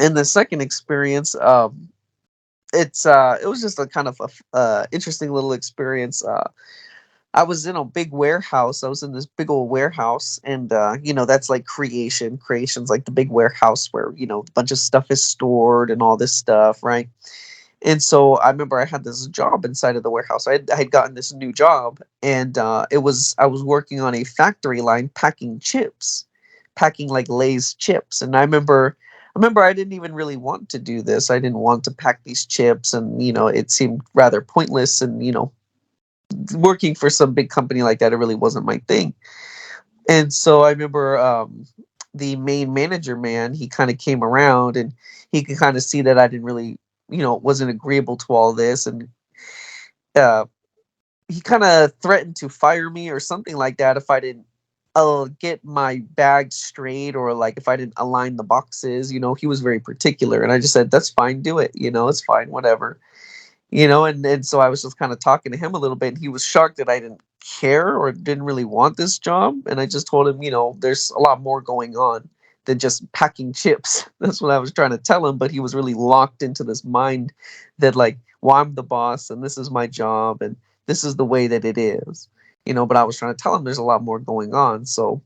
And the second experience, it was just a kind of interesting little experience. I was in a big warehouse. I was in this big old warehouse, and that's like creation. Creation's like the big warehouse where a bunch of stuff is stored and all this stuff, right? And so I remember I had this job inside of the warehouse. I had gotten this new job, and I was working on a factory line packing chips, packing like Lay's chips. And I remember I didn't even really want to do this. I didn't want to pack these chips, and it seemed rather pointless. And working for some big company like that, it really wasn't my thing. And so I remember the main manager man, he kind of came around, and he could kind of see that I didn't really, wasn't agreeable to all this. And uh, he kind of threatened to fire me or something like that if I didn't get my bag straight, or like if I didn't align the boxes. He was very particular. And I just said, that's fine, do it. It's fine, whatever. And so I was just kind of talking to him a little bit, and he was shocked that I didn't care or didn't really want this job. And I just told him, there's a lot more going on than just packing chips. That's what I was trying to tell him. But he was really locked into this mind that, like, well, I'm the boss and this is my job and this is the way that it is. But I was trying to tell him there's a lot more going on. So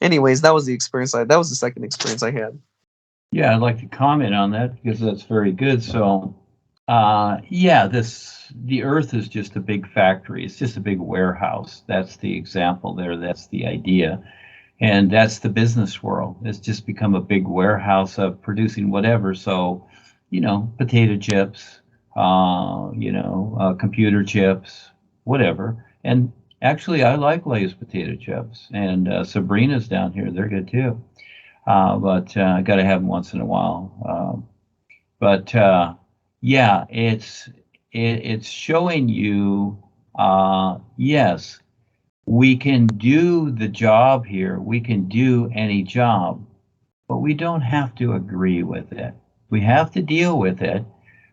anyways, that was the experience. That was the second experience I had. Yeah, I'd like to comment on that because that's very good. So, yeah, the Earth is just a big factory. It's just a big warehouse. That's the example there. That's the idea. And that's the business world. It's just become a big warehouse of producing whatever. So, potato chips, computer chips, whatever. And actually, I like Lay's potato chips. And Sabrina's down here. They're good too. But I got to have them once in a while. But yeah, it's showing you, yes, we can do the job here. We can do any job, but we don't have to agree with it. We have to deal with it.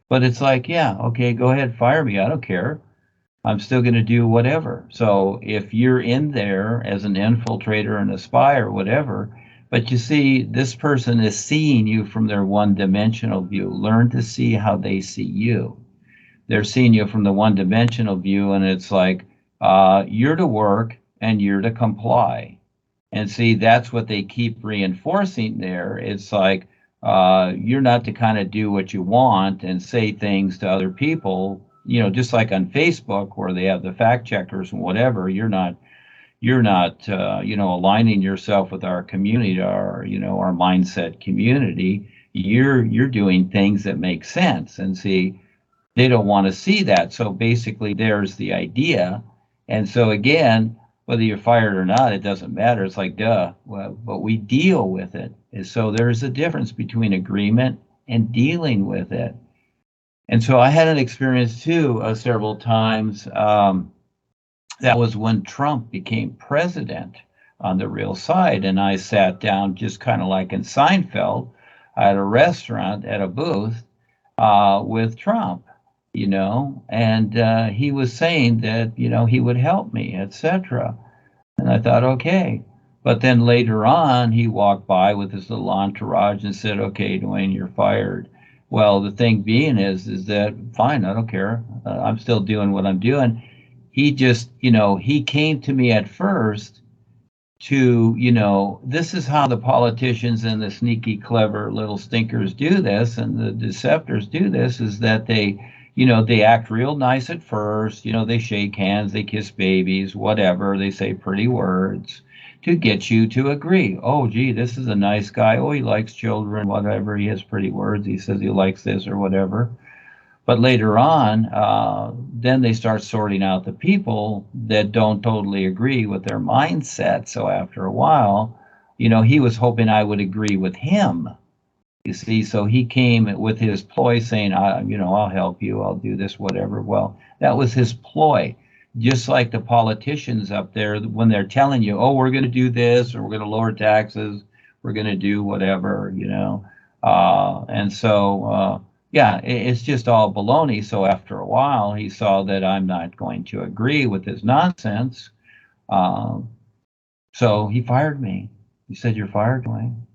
But it's like, yeah, okay, go ahead, fire me. I don't care. I'm still going to do whatever. So if you're in there as an infiltrator and a spy or whatever, but you see, this person is seeing you from their one-dimensional view. Learn to see how they see you. They're seeing you from the one-dimensional view, and it's like, you're to work and you're to comply. And see, that's what they keep reinforcing there. It's like, you're not to kind of do what you want and say things to other people, just like on Facebook where they have the fact checkers and whatever. You're not aligning yourself with our community, our mindset community. You're doing things that make sense. And see, they don't want to see that. So basically, there's the idea. And so again, whether you're fired or not, it doesn't matter. It's like, duh. Well, but we deal with it. And so there's a difference between agreement and dealing with it. And so I had an experience too several times. That was when Trump became president on the real side. And I sat down just kind of like in Seinfeld at a restaurant at a booth with Trump, and he was saying that, he would help me, etc. And I thought, okay. But then later on, he walked by with his little entourage and said, okay, Duane, you're fired. Well, the thing being is that, fine, I don't care. I'm still doing what I'm doing. He just, he came to me at first to, this is how the politicians and the sneaky, clever little stinkers do this, and the deceptors do this, is that they act real nice at first. They shake hands, they kiss babies, whatever. They say pretty words to get you to agree. Oh, gee, this is a nice guy. Oh, he likes children, whatever. He has pretty words. He says he likes this or whatever. But later on, then they start sorting out the people that don't totally agree with their mindset. So after a while, he was hoping I would agree with him. You see, so he came with his ploy saying, I'll help you, I'll do this, whatever. Well, that was his ploy. Just like the politicians up there, when they're telling you, oh, we're going to do this, or we're going to lower taxes, we're going to do whatever, and so, yeah, it's just all baloney. So after a while, he saw that I'm not going to agree with his nonsense. So he fired me. He said, you're fired, Duane.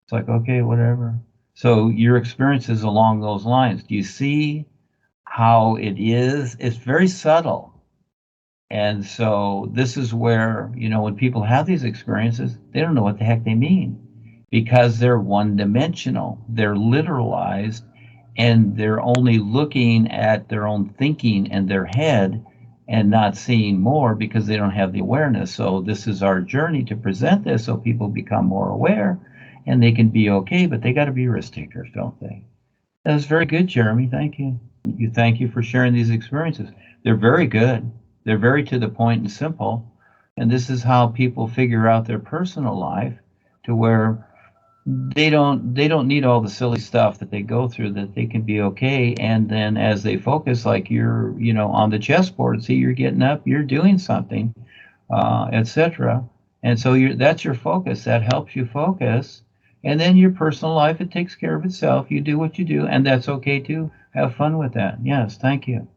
It's like, okay, whatever. So your experiences along those lines, do you see how it is? It's very subtle. And so this is where, when people have these experiences, they don't know what the heck they mean because they're one dimensional. They're literalized and they're only looking at their own thinking in their head and not seeing more because they don't have the awareness. So this is our journey to present this so people become more aware and they can be okay, but they got to be risk takers, don't they? That was very good, Jeremy. Thank you. Thank you for sharing these experiences. They're very good. They're very to the point and simple. And this is how people figure out their personal life to where they don't need all the silly stuff that they go through, that they can be okay. And then as they focus, like you're on the chessboard, see you're getting up, you're doing something, etc. And so that's your focus. That helps you focus. And then your personal life, it takes care of itself. You do what you do, and that's okay too. Have fun with that. Yes, thank you.